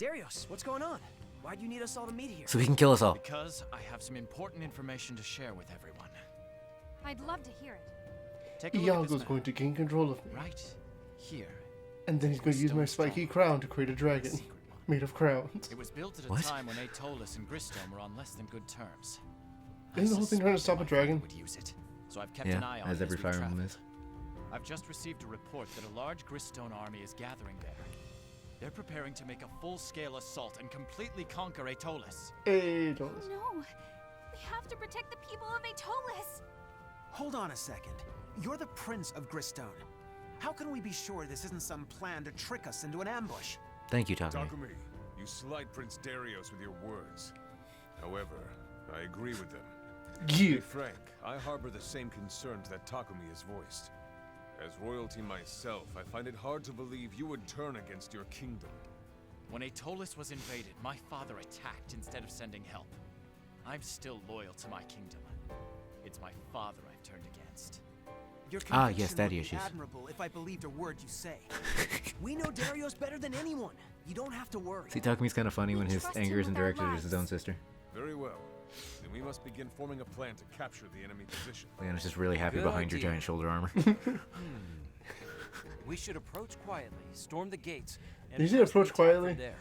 Darius, what's going on? Why do you need us all to meet here? So he can kill us all. Because I have some important information to share with everyone. I'd love to hear it. Take a look at this Iago's map. going to gain control of me. Right here. And then he's going to use my spiky crown to create a dragon Secret one. made of crowns. It was built at a What? time when Aetolis and Gristone were on less than good terms. Isn't the whole thing trying to stop a dragon? Would use it, so I've kept an eye Yeah, on as it every we Fire Emblem travel. is. I've just received a report that a large Gristone army is gathering there. They're preparing to make a full-scale assault and completely conquer Aetolis. Hey, don't. No, we have to protect the people of Aetolis. Hold on a second. You're the Prince of Gristone. How can we be sure this isn't some plan to trick us into an ambush? Thank you, Takumi. Takumi, you slight Prince Darius with your words. However, I agree with them. To Yeah. be frank, I harbor the same concerns that Takumi has voiced. As royalty myself, I find it hard to believe you would turn against your kingdom. When Aetolis was invaded, my father attacked instead of sending help. I'm still loyal to my kingdom. It's my father I've turned against. Your Ah, conviction yes, daddy would be issues. admirable if I believed a word you say. We know Darius better than anyone. You don't have to worry. See, Takumi's kind of funny when his Trust anger him isn't with our directed at his own lives. sister. Very well. Then we must begin forming a plan to capture the enemy position. Leona's just really happy Good behind your idea. giant shoulder armor. We should approach quietly, storm the gates, and Did you say press the approach attack quietly? from there.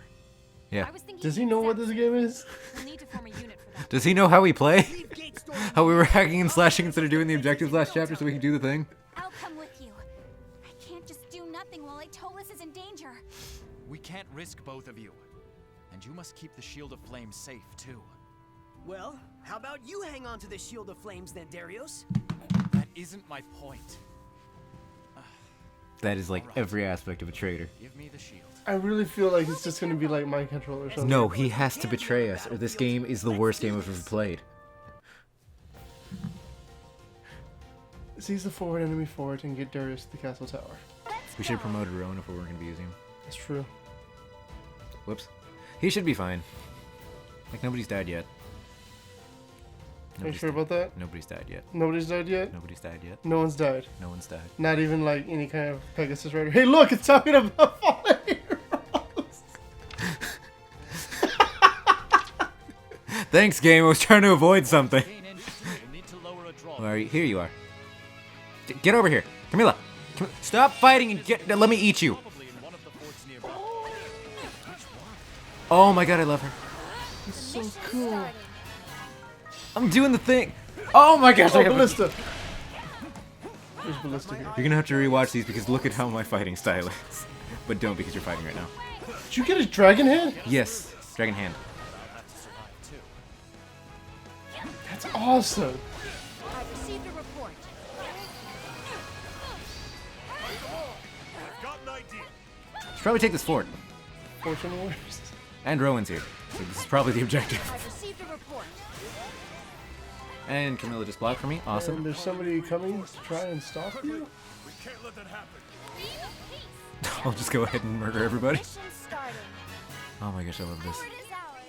Yeah. I was thinking Does he the know what exact this same game thing. is? We'll need to form a unit for that. Does he know how we play? Leave gate storm How we were hacking and slashing instead of doing the objectives last chapter so we can do the thing? I'll come with you. I can't just do nothing while Aetolis is in danger. We can't risk both of you. And you must keep the Shield of Flame safe, too. Well, how about you hang on to the Shield of Flames then, Darius? That isn't my point. That is like every aspect of a traitor. Give me the shield. I really feel like it's just going to be like Mind Control or something. No, he has to betray us, or this game is the worst game I've ever played. Seize the forward enemy fort and get Darius to the castle tower. We should have promoted Rowan if we weren't going to be using him. That's true. Whoops. He should be fine. Like, nobody's died yet. Are you sure about that? Nobody's died yet. Nobody's died yet? Nobody's died yet. No one's died. No one's died. Not even like any kind of Pegasus rider. Hey, look, it's talking about fallen heroes. Thanks, game. I was trying to avoid something. Gain entry, you'll need to lower a draw. Where are you? Here you are. Get over here. Camilla. Stop fighting and get. Let me eat you. Probably in one of the forts nearby. Oh my god, I love her. It's so cool. I'm doing the thing. Oh my gosh, I Oh, have Ballista. There's Ballista here. You're gonna have to rewatch these because look at how my fighting style is. But don't because you're fighting right now. Did you get a dragon head? Yes, Dragon Hand. I'll have to survive, too. That's awesome. I've received a report. I've got an idea. Should probably take this fort. Fortune Wars. And Rowan's here. So this is probably the objective. I've received a report. And Camilla just blocked for me. And Awesome. there's somebody coming to try and stop you? We can't let that happen. I'll just go ahead and murder everybody. Mission starting. Oh my gosh, I love this. Fort is ours.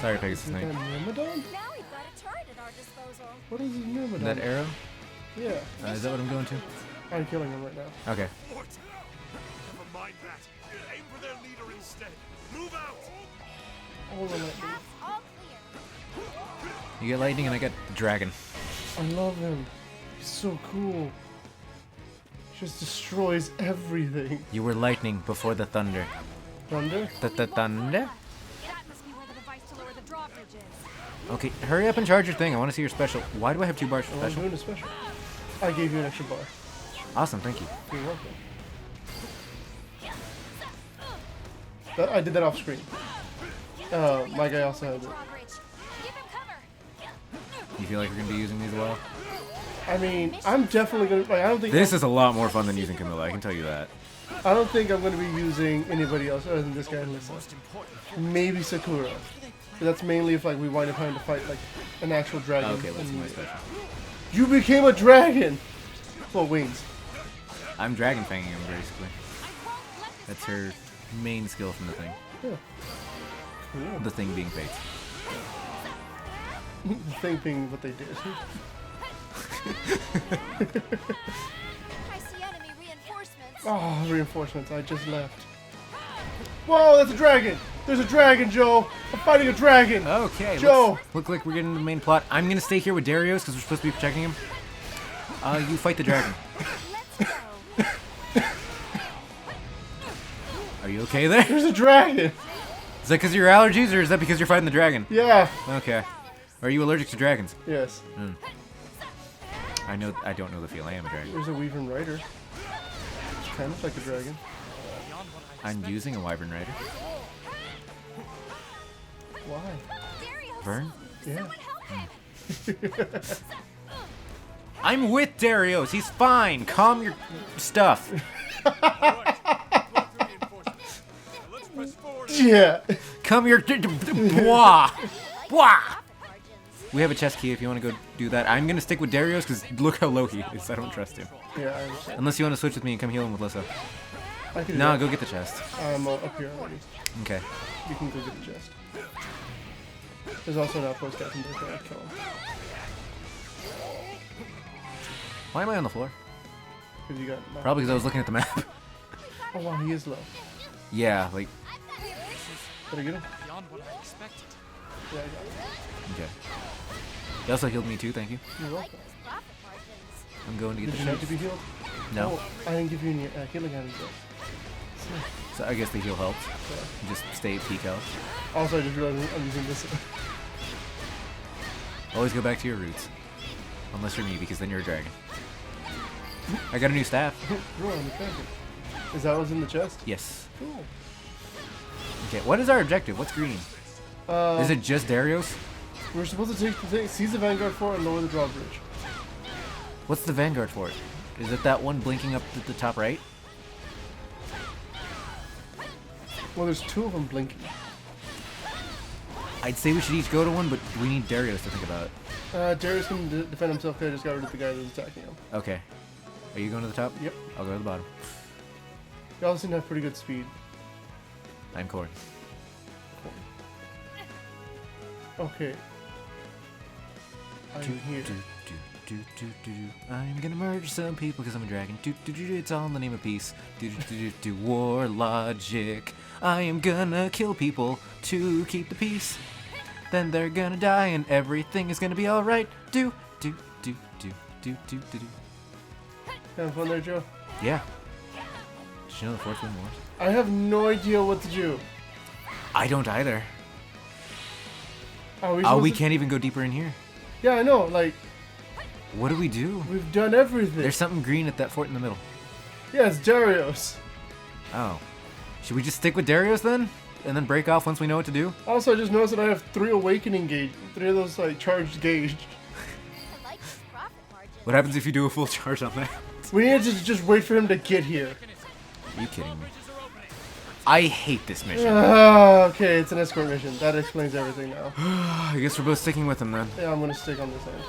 Sorry, Pegasus Is that Snake. Myrmidon? Now we've got a turret at our disposal. What is Myrmidon? That arrow? Yeah. Is that what I'm going to? I'm killing him right now. Okay. Fort. Never mind that. Aim for their leader instead. Move out. Hold on, Paths all clear. You get lightning and I get dragon. I love him. He's so cool. Just destroys everything. You were lightning before the thunder. Thunder? The thunder? That must be where the device to lower the drawbridge is. Okay, hurry up and charge your thing. I want to see your special. Why do I have 2 bars for Oh, I'm special? doing a special. I gave you an extra bar. Awesome, thank you. You're welcome. I did that off screen. My guy also had it. Drawbridge. Give him cover. You feel like you're going to be using these a while? I mean, I'm definitely gonna. Like, I don't think. This is a lot more fun than using Camilla, I can tell you that. I don't think I'm gonna be using anybody else other than this guy and Lisa. Most important. Maybe Sakura. But that's mainly if like we wind up having to fight like an actual dragon. Okay, let's see my and- special. You became a dragon. Well, wings. I'm dragon fanging him, basically. That's her main skill from the thing. Yeah. Cool. The thing being fate. The thing being what they did. I see enemy reinforcements. Oh, reinforcements. I just left. Whoa, that's a dragon! There's a dragon, Joe! I'm fighting a dragon! Okay, Joe! look like we're getting into the main plot. I'm gonna stay here with Darius because we're supposed to be protecting him. You fight the dragon. Let's go. Are you okay there? There's a dragon! Is that because of your allergies, or is that because you're fighting the dragon? Yeah. Okay. Are you allergic to dragons? Yes. I don't know the feel. I am a dragon. There's a Wyvern Rider. It's kind of like a dragon. I'm using a wyvern rider. Why? Darius, Burn? Yeah. help him. I'm with Darius. He's fine. Calm your stuff. Yeah. Calm your blah. Blah. We have a chest key if you want to go do that. I'm gonna stick with Darius because look how low he is. I don't trust him. Yeah, I understand. Unless you want to switch with me and come heal him with Lissa. I can do No, that. go get the chest. I'm up here already. Okay. You can go get the chest. There's also an outpost guy from there. I'll kill him. Why am I on the floor? Because you got. Probably because I was looking at the map. Oh wow, he is low. Yeah, like, Did I get him? Beyond what I expected. Yeah, I got him. okay. You also healed me too, thank you. You're welcome. Profit margins. I'm going to get Did the you need to chest. be healed? No. Oh, I didn't give you any healing items yet. So I guess the heal helps. You just stay at peak health. Also, I just realized I'm using this. Always go back to your roots. Unless you're me, because then you're a dragon. I got a new staff. Bro, I'm a dragon. Is that what's in the chest? Yes. Cool. Okay, what is our objective? What's green? Is it just Darius? We're supposed to take the thing, seize the Vanguard Fort and lower the drawbridge. What's the Vanguard fort? Is it that one blinking up at the top right? Well, there's two of them blinking. I'd say we should each go to one, but we need Darius to think about it. Darius can defend himself. I just got rid of the guy that was attacking him. Okay. Are you going to the top? Yep. I'll go to the bottom. Y'all seem to have pretty good speed. I'm Corn. Okay. I'm here. I'm gonna murder some people because I'm a dragon. It's all in the name of peace. War logic. I am gonna kill people to keep the peace. Then they're gonna die and everything is gonna be alright. Do. Having fun there, Joe? Yeah. Did you know the fourth one more? I have no idea what to do. I don't either. Are we Oh, we supposed to- can't even go deeper in here. Yeah, I know. Like, What do we do? we've done everything. There's something green at that fort in the middle. Yeah, it's Darius. Oh. Should we just stick with Darius then? And then break off once we know what to do? Also, I just noticed that I have 3 awakening gauge. 3 of those, like, charged gauge. I like this profit margin. What happens if you do a full charge on that? We need to just wait for him to get here. Are you kidding me? I hate this mission. Okay, it's an escort mission. That explains everything now. I guess we're both sticking with him then. Yeah, I'm gonna stick on this end.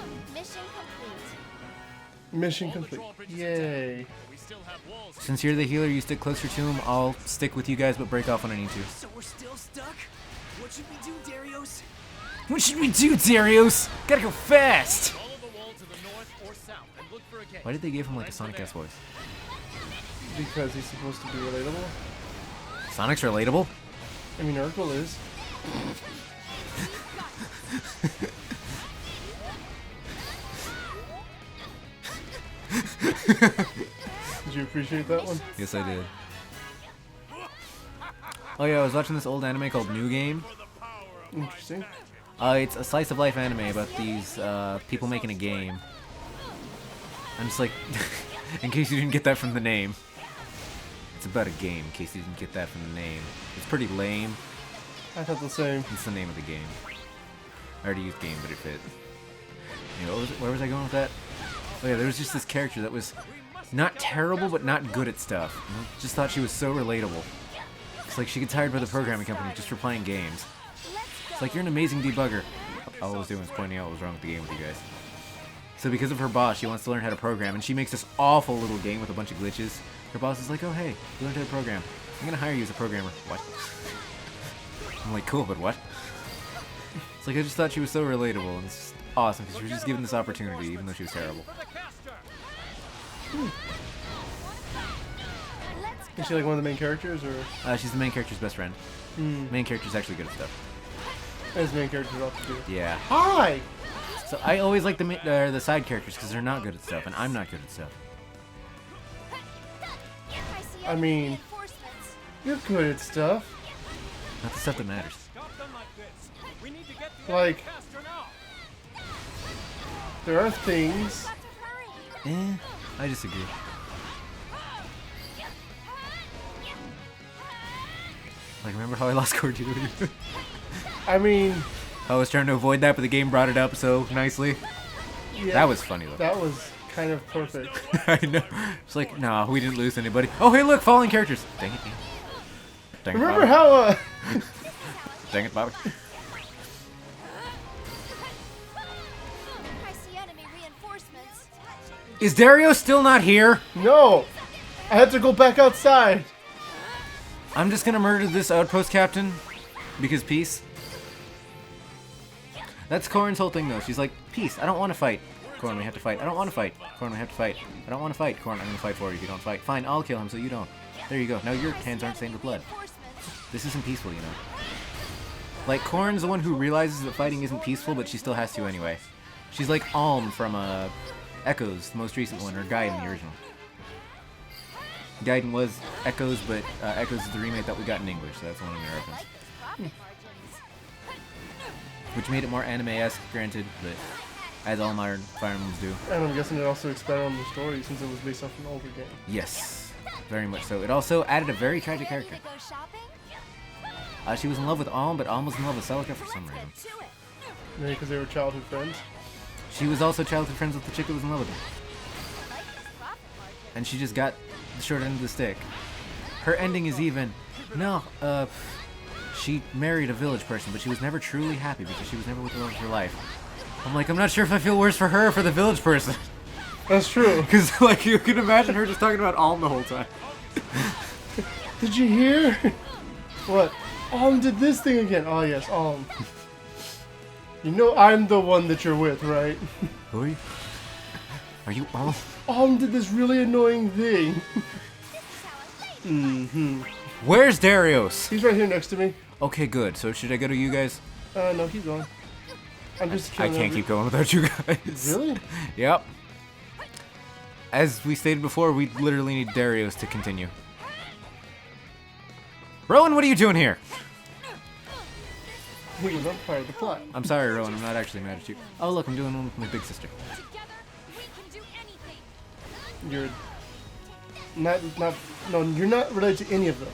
Mission complete. Mission complete. Yay. We still have walls. Since you're the healer, you stick closer to him. I'll stick with you guys, but break off when I need to. So we're still stuck? What should we do, Darius? What should we do, Darius? Gotta go fast! Follow the wall to the north or south and look for a gate. Why did they give him like a Sonic-ass voice? Because he's supposed to be relatable. Sonic's relatable? I mean, Urkel is. Did you appreciate that one? Yes, I did. Oh yeah, I was watching this old anime called New Game. Interesting. It's a slice of life anime about these people making a game. I'm just like, in case you didn't get that from the name. It's about a game, in case you didn't get that from the name. It's pretty lame. I thought the same. It's the name of the game. I already used game, but it fit. You know, where was I going with that? Oh yeah, there was just this character that was not terrible, but not good at stuff. And I just thought she was so relatable. It's like she gets hired by the programming company just for playing games. It's like, you're an amazing debugger. All I was doing was pointing out what was wrong with the game with you guys. So because of her boss, she wants to learn how to program, and she makes this awful little game with a bunch of glitches. Her boss is like, oh hey, you learned how to program. I'm gonna hire you as a programmer. What? I'm like, cool, but what? It's like, I just thought she was so relatable, and it's just awesome, because she was just given this opportunity, even though she was terrible. Let's Is she like one of the main characters, or? She's the main character's best friend. Main character's actually good at stuff. As main characters ought to do. Yeah. Hi! So I always like the side characters because they're not good at stuff, and I'm not good at stuff. I mean, you're good at stuff. Not the stuff that matters. Like, there are things. I disagree. Like, remember how I lost core to you? I mean, I was trying to avoid that, but the game brought it up so nicely. yeah, That was funny, though. that was kind of perfect. I know. It's like, nah, we didn't lose anybody. Oh, hey, look, falling characters. Dang it. Dang it, Remember Bobby. how, Dang it, Bobby. I see enemy reinforcements. Is Dario still not here? No! I had to go back outside. I'm just gonna murder this outpost captain. Because peace. That's Corrin's whole thing, though. She's like, peace, I don't want to fight. Corrin, we have to fight. I don't want to fight. Corrin, we have to fight. I don't want to fight. Corrin, I'm gonna fight for you if you don't fight. Fine, I'll kill him so you don't. There you go. Now your hands aren't stained with blood. This isn't peaceful, you know. Like, Corrin's the one who realizes that fighting isn't peaceful, but she still has to anyway. She's like Alm from Echoes, the most recent one, or Gaiden, the original. Gaiden was Echoes, but Echoes is the remake that we got in English, so that's one of the reference. Which made it more anime-esque, granted, but as all modern Fire Emblems do. And I'm guessing it also expanded on the story since it was based off an older game. Yes, very much so. It also added a very tragic character. She was in love with Alm, but Alm was in love with Celica for some reason. Maybe because they were childhood friends. She was also childhood friends with the chick that was in love with him. And she just got the short end of the stick. Her ending is even, no, she married a village person, but she was never truly happy because she was never with the love of her life. I'm like, I'm not sure if I feel worse for her or for the village person. That's true. Because, like, you can imagine her just talking about Alm the whole time. Did you hear? What? Alm did this thing again. Oh, yes, Alm. You know I'm the one that you're with, right? Who are you? Are you Alm? Alm did this really annoying thing. Where's Darius? He's right here next to me. Okay, good. So should I go to you guys? No, keep going. I'm just I killing can't keep going without you guys. Really? Yep. As we stated before, we literally need Darius to continue. Rowan, what are you doing here? He was part of the plot. I'm sorry, Rowan. I'm not actually mad at you. Oh, look, I'm doing one with my big sister. Together, we can do anything. You're no, you're not related to any of them.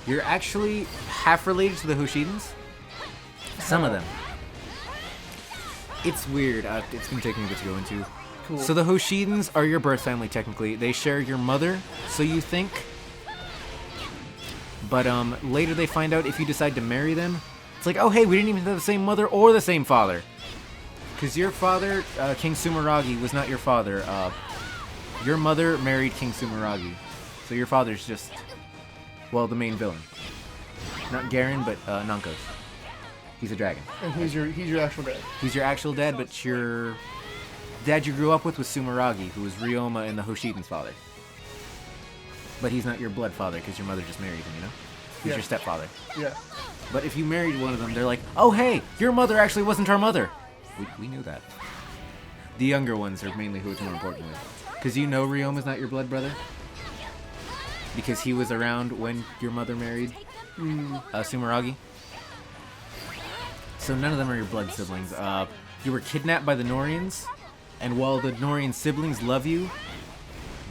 You're actually half related to the Hoshidans. Some of them. It's weird. It's gonna take me a bit to go into. Cool. So the Hoshidans are your birth family, technically. They share your mother, so you think. But later they find out if you decide to marry them, it's like, oh hey, we didn't even have the same mother or the same father. Because your father, King Sumeragi, was not your father. Your mother married King Sumeragi. So your father's just, well, the main villain. Not Garen, but Nankos. He's a dragon. And he's your actual dad. He's your actual dad, but your dad you grew up with was Sumeragi, who was Ryoma and the Hoshidan's father. But he's not your blood father, because your mother just married him, you know? He's your stepfather. Yeah. But if you married one of them, they're like, oh hey, your mother actually wasn't our mother. We knew that. The younger ones are mainly who it's more important with. Because you know Ryoma's not your blood brother? Because he was around when your mother married Sumeragi. So none of them are your blood siblings. You were kidnapped by the Norians, and while the Norian siblings love you,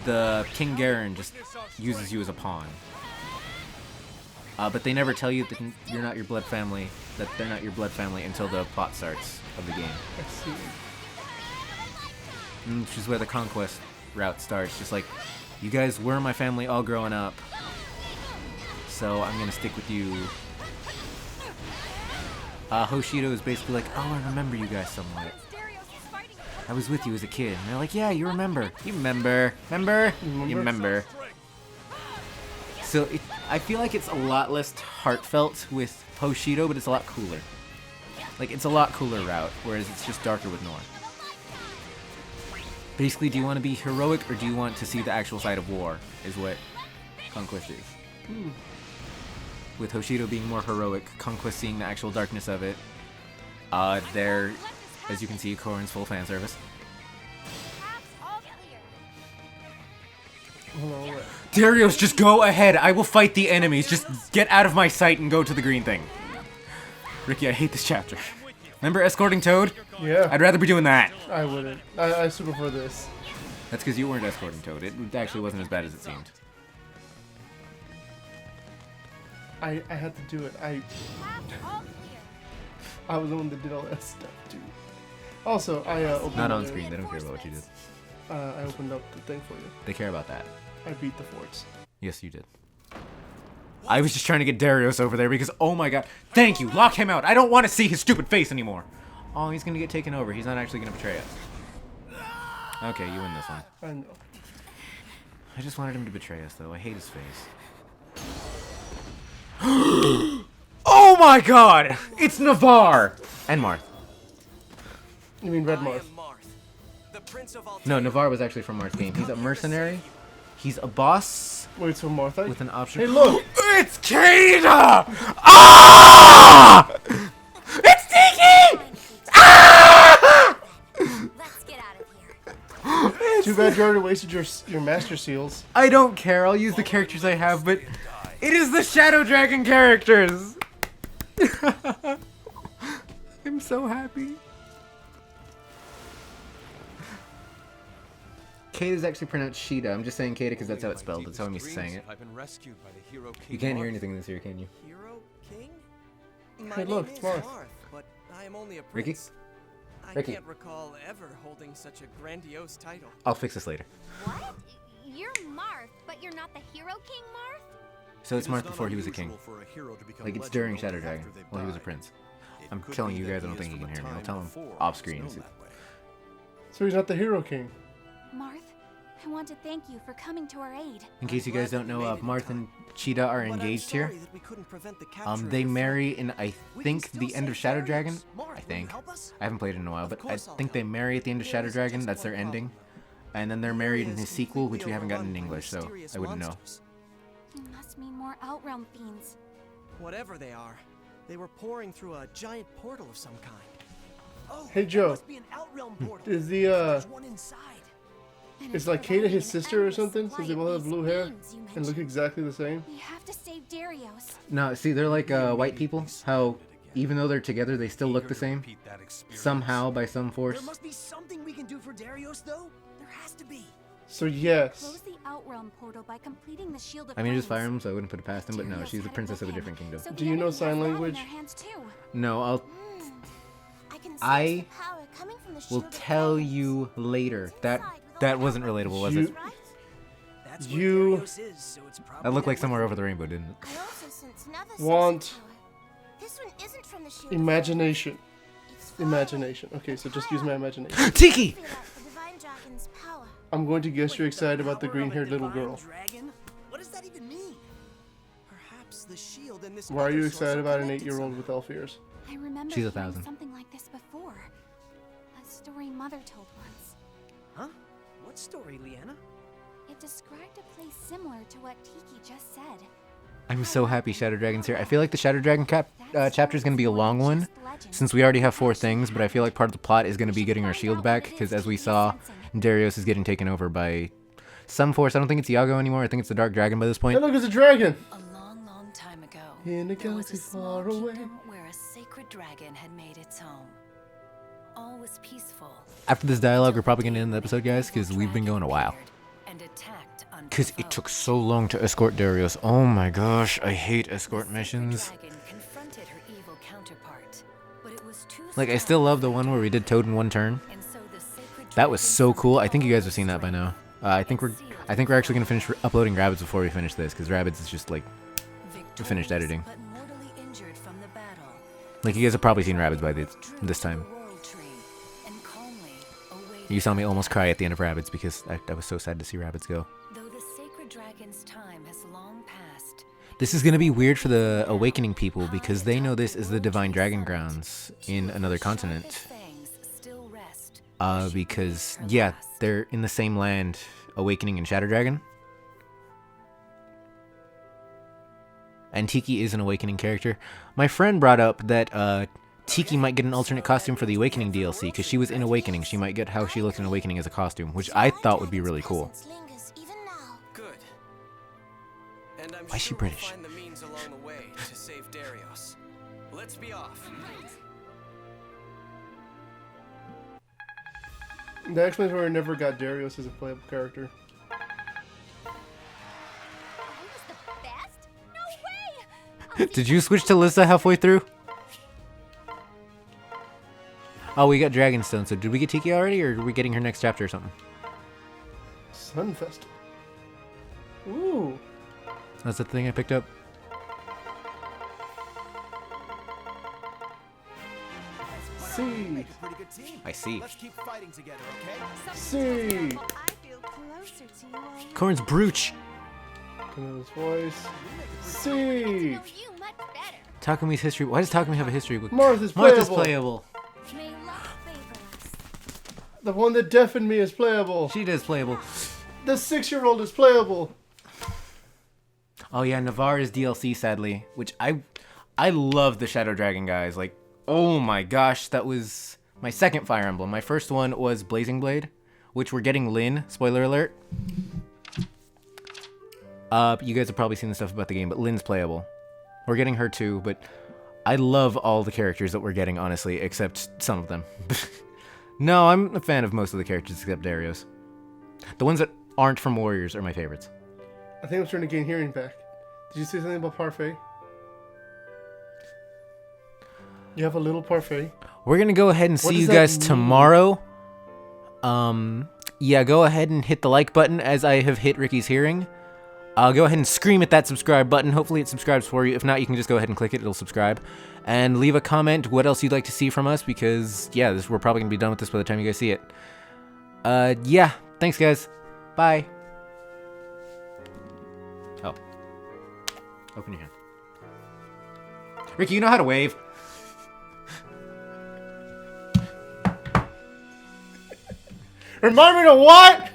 the King Garen just uses you as a pawn. But they never tell you that you're not your blood family, that they're not your blood family until the plot starts of the game. I see. Which is where the conquest route starts. Just like, you guys were my family all growing up, so I'm gonna stick with you. Hoshido is basically like, oh, I remember you guys somewhat. I was with you as a kid. And they're like, yeah, you remember. You remember. Remember? You remember. So I feel like it's a lot less heartfelt with Hoshido, but it's a lot cooler. Like, it's a lot cooler route, whereas it's just darker with Nor. Basically, do you want to be heroic, or do you want to see the actual side of war, is what Conquest is. With Hoshido being more heroic, Conquest seeing the actual darkness of it. There, as you can see, Korin's full fan service. Hold on, wait. Darius, just go ahead. I will fight the enemies. Just get out of my sight and go to the green thing. Ricky, I hate this chapter. Remember escorting Toad? Yeah. I'd rather be doing that. I wouldn't. I super prefer this. That's because you weren't escorting Toad. It actually wasn't as bad as it seemed. I had to do it. I was the one that did all that stuff too. Also, I opened Not up on the- screen. They don't care about what you did. I opened up the thing for you. They care about that. I beat the forts. Yes, you did. I was just trying to get Darius over there because, oh my god. Thank you. Lock him out. I don't want to see his stupid face anymore. Oh, he's going to get taken over. He's not actually going to betray us. Okay, you win this one. I know. I just wanted him to betray us, though. I hate his face. Oh my god! It's Navarre! And Marth. You mean Red Marth? No, Navarre was actually from Marth's game. He's a mercenary. He's a boss Wait, so Martha? with an option. Hey, look! It's Kada! Ah! It's Tiki! Ah! Let's get out of here. Too bad you already wasted your master seals. I don't care. I'll use the characters I have, but it is the Shadow Dragon characters. I'm so happy. Kate is actually pronounced Sheeta. I'm just saying Kata because that's how it's spelled. That's how I'm used to saying it. I've been rescued by the hero King You can't hear Marth. anything in this here, can you? Hero King? Hey, look, it's Marth. But I am only a Ricky? prince. I Ricky. can't recall ever holding such a grandiose title. I'll fix this later. What? You're Marth, but you're not the Hero King Marth? So it's Marth before he was a king. Like it's during Shadow Dragon. Well, he was a prince. I'm telling you guys, I don't think he can hear me. I'll tell him off screen. So he's not the Hero King. Marth, I want to thank you for coming to our aid. In case you guys don't know, Marth and Cheetah are engaged here. They marry in, I think, the end of Shadow Dragon. I think. I haven't played it in a while, but I think they marry at the end of Shadow Dragon. That's their ending. And then they're married in his sequel, which we haven't gotten in English, so I wouldn't know. You must mean more Outrealm fiends. Whatever they are, they were pouring through a giant portal of some kind. Oh, Hey, Joe. must be an Outrealm portal. Is the There's one inside. is like Kata his sister or something? Since they both have blue hair and look exactly the same. We have to save Darius. No, see, they're like white people. How, even though they're together, they still look the same. Somehow, by some force. There must be something we can do for Darius, though. There has to be. So yes. Close the Outrealm portal by completing the Shield of I mean, just Flames. fire him, so I wouldn't put it past him, but no, Darius she's a had it princess with of a him, different kingdom. so the Do you know enemy has sign that in language? their hands too. No, I can I sense the power coming from the will Shield of tell Flames. you later. That Inside with all that the wasn't Outrealm relatable, was You- it? right? That's You- where Darius is, so it's probably That looked like that somewhere way. over the rainbow, didn't it? I also sense another source of Want power. This one isn't from the Shield of imagination. Flames. It's far Imagination. Okay, so just use my imagination. Tiki! away. Feel out the Divine Dragon's power. I'm going to guess Wait, you're excited about the power of a green-haired little divine girl. Dragon? What does that even mean? Perhaps the shield and this Why are other you source excited are about an connected 8-year-old somehow. with elf ears? I remember She's hearing 1,000. something like this before. A story Mother told once. Huh? What story, Leanna? It described a place similar to what Tiki just said. I'm so happy Shadow Dragon's here. I feel like the Shadow Dragon chapter is going to be a long one, since we already have 4 things, but I feel like part of the plot is going to be getting our shield back, because as we saw, Darius is getting taken over by some force. I don't think it's Iago anymore. I think it's the Dark Dragon by this Hey, point. look, it's a dragon! A long, long time ago, In a there was galaxy a small far away. kingdom where a sacred dragon had made its home. All was peaceful. After this dialogue, we're probably going to end the episode, guys, because we've been going a while. And attacked Because it took so long to escort Darius. Oh my gosh, I hate escort missions. Confronted her evil counterpart, but it was too Like, I still love the one where we did Toad in one turn. and so the sacred That was dragon so cool. I think you guys have summoned seen that by all now. I think we're actually gonna finish uploading Rabbids before we finish this, because Rabbids is just like finished editing. but mortally injured from the battle. Like you guys have probably seen Rabbids by this Drew time. the royal tree and calmly awaited You saw me almost cry at the end of Rabbids because I was so sad to see Rabbids go. Though the sacred dragon's time has long passed, This is gonna be weird for the Awakening people because they know this is the Divine Dragon Grounds in another continent. its fangs still rest. Because yeah, they're in the same land, Awakening and Shadow Dragon. and Tiki is an Awakening character. My friend brought up that Tiki might get an alternate costume for the Awakening DLC, because she was in Awakening. She might get how she looked in Awakening as a costume, which I thought would be really cool. Good. And I'm Why is she sure British? we'll find the means along the way to save Darius. Let's be off. The X-Men Story never got Darius as a playable character. I was the best? No way! Did you switch to Lissa halfway through? Oh, we got Dragonstone, so did we get Tiki already, or are we getting her next chapter or something? Sun Festival. Ooh. That's the thing I picked up. See. Make a pretty good team. I see. Let's keep fighting together, okay? See. I feel closer to you already. Corn's Brooch. Camille's voice. I See. know you much better. Takumi's history. Why does Takumi have a history book? Martha's Martha's playable. playable. May luck favor us. The one that deafened me is playable. She does playable. The 6-year-old is playable. Oh yeah, Navarre is DLC, sadly. Which I love the Shadow Dragon guys. Like, oh my gosh, that was my second Fire Emblem. My first one was Blazing Blade, which we're getting Lyn. Spoiler alert. You guys have probably seen the stuff about the game, but Lyn's playable. We're getting her too, but I love all the characters that we're getting, honestly, except some of them. No, I'm a fan of most of the characters except Darius. The ones that aren't from Warriors are my favorites. I think I'm trying to gain hearing back. Did you say something about parfait? You have a little parfait? We're gonna go ahead and What see does you that guys mean? tomorrow. Yeah, go ahead and hit the like button as I have hit Ricky's hearing. Go ahead and scream at that subscribe button. Hopefully it subscribes for you. If not, you can just go ahead and click it. It'll subscribe. And leave a comment what else you'd like to see from us, because, yeah, we're probably going to be done with this by the time you guys see it. Yeah. Thanks, guys. Bye. Oh. Open your hand. Ricky, you know how to wave. Remind me to what?